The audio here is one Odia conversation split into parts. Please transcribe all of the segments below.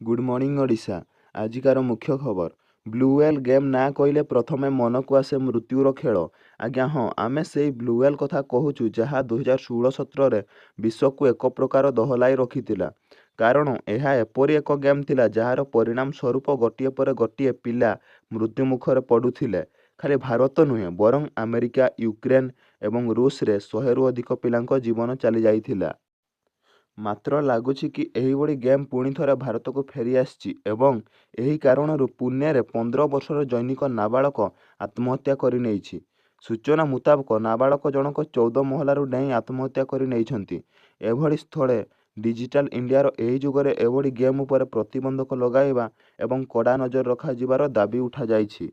Good morning Odisha. ଆଜିକାର ମୁଖ୍ୟ ଖବର। ବ୍ଲୁ ହ୍ୱେଲ୍ ଗେମ୍ ନାଁ କହିଲେ ପ୍ରଥମେ ମନକୁ ଆସେ ମୃତ୍ୟୁର ଖେଳ। ଆଜ୍ଞା ହଁ, ଆମେ ସେଇ ବ୍ଲୁ ହ୍ୱେଲ୍ କଥା କହୁଛୁ ଯାହା 2016-17ରେ ବିଶ୍ୱକୁ ଏକ ପ୍ରକାର ଦହଲାଇ ରଖିଥିଲା। କାରଣ ଏହା ଏପରି ଏକ ଗେମ୍ ଥିଲା ଯାହାର ପରିଣାମ ସ୍ୱରୂପ ଗୋଟିଏ ପରେ ଗୋଟିଏ ପିଲା ମୃତ୍ୟୁମୁଖରେ ପଡ଼ୁଥିଲେ। ଖାଲି ଭାରତ ନୁହେଁ, ବରଂ ଆମେରିକା, ୟୁକ୍ରେନ୍ ଏବଂ ରୁଷରେ 100ରୁ ଅଧିକ ପିଲାଙ୍କ ଜୀବନ ଚାଲିଯାଇଥିଲା। ମାତ୍ର ଲାଗୁଛି କି ଏହିଭଳି ଗେମ୍ ପୁଣି ଥରେ ଭାରତକୁ ଫେରି ଆସିଛି ଏବଂ ଏହି କାରଣରୁ ପୁନେରେ 15 ବର୍ଷର ଜୈନିକ ନାବାଳକ ଆତ୍ମହତ୍ୟା କରିନେଇଛି। ସୂଚନା ମୁତାବକ ନାବାଳକ ଜଣକ 14 ମହଲାରୁ ଡେଇଁ ଆତ୍ମହତ୍ୟା କରିନେଇଛନ୍ତି। ଏଭଳି ସ୍ଥଳେ ଡିଜିଟାଲ ଇଣ୍ଡିଆର ଏହି ଯୁଗରେ ଏଭଳି ଗେମ୍ ଉପରେ ପ୍ରତିବନ୍ଧକ ଲଗାଇବା ଏବଂ କଡ଼ା ନଜର ରଖାଯିବାର ଦାବି ଉଠାଯାଇଛି।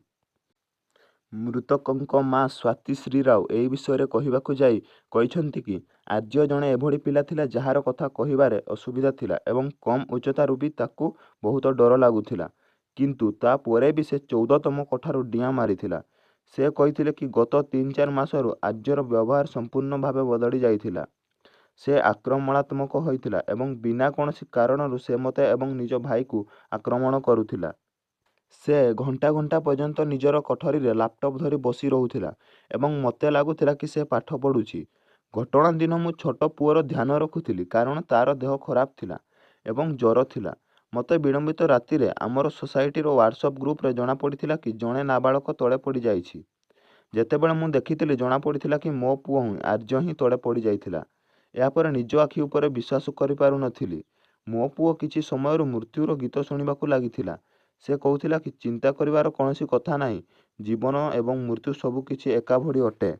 ମୃତକଙ୍କ ମା ସ୍ୱାତୀ ଶ୍ରୀରାଓ ଏହି ବିଷୟରେ କହିବାକୁ ଯାଇ କହିଛନ୍ତି କି ଆର୍ଯ୍ୟ ଜଣେ ଏଭଳି ପିଲା ଥିଲା ଯାହାର କଥା କହିବାରେ ଅସୁବିଧା ଥିଲା ଏବଂ କମ୍ ଉଚ୍ଚତାରୁ ବି ତାକୁ ବହୁତ ଡର ଲାଗୁଥିଲା। କିନ୍ତୁ ତାପରେ ବି ସେ 14ତମ କୋଠାରୁ ଡିଆଁ ମାରିଥିଲା। ସେ କହିଥିଲେ କି ଗତ 3-4 ମାସରୁ ଆର୍ଯ୍ୟର ବ୍ୟବହାର ସମ୍ପୂର୍ଣ୍ଣ ଭାବେ ବଦଳି ଯାଇଥିଲା। ସେ ଆକ୍ରମଣାତ୍ମକ ହୋଇଥିଲା ଏବଂ ବିନା କୌଣସି କାରଣରୁ ସେ ମୋତେ ଏବଂ ନିଜ ଭାଇକୁ ଆକ୍ରମଣ କରୁଥିଲା। ସେ ଘଣ୍ଟା ଘଣ୍ଟା ପର୍ଯ୍ୟନ୍ତ ନିଜର କୋଠରୀରେ ଲାପଟପ୍ ଧରି ବସି ରହୁଥିଲା ଏବଂ ମୋତେ ଲାଗୁଥିଲା କି ସେ ପାଠ ପଢ଼ୁଛି। ଘଟଣା ଦିନ ମୁଁ ଛୋଟ ପୁଅର ଧ୍ୟାନ ରଖୁଥିଲି କାରଣ ତା'ର ଦେହ ଖରାପ ଥିଲା ଏବଂ ଜ୍ୱର ଥିଲା। ମୋତେ ବିଳମ୍ବିତ ରାତିରେ ଆମର ସୋସାଇଟିର ହ୍ୱାଟ୍ସଆପ୍ ଗ୍ରୁପରେ ଜଣାପଡ଼ିଥିଲା କି ଜଣେ ନାବାଳକ ତଳେ ପଡ଼ିଯାଇଛି। ଯେତେବେଳେ ମୁଁ ଦେଖିଥିଲି ଜଣାପଡ଼ିଥିଲା କି ମୋ ପୁଅ ଆର୍ଯ୍ୟ ହିଁ ତଳେ ପଡ଼ିଯାଇଥିଲା। ଏହାପରେ ନିଜ ଆଖି ଉପରେ ବିଶ୍ୱାସ କରିପାରୁନଥିଲି। ମୋ ପୁଅ କିଛି ସମୟରୁ ମୃତ୍ୟୁର ଗୀତ ଶୁଣିବାକୁ ଲାଗିଥିଲା। ସେ କହୁଥିଲା କି ଚିନ୍ତା କରିବାର କୌଣସି କଥା ନାହିଁ, ଜୀବନ ଏବଂ ମୃତ୍ୟୁ ସବୁ କିଛି ଏକା ଭଳି ଅଟେ।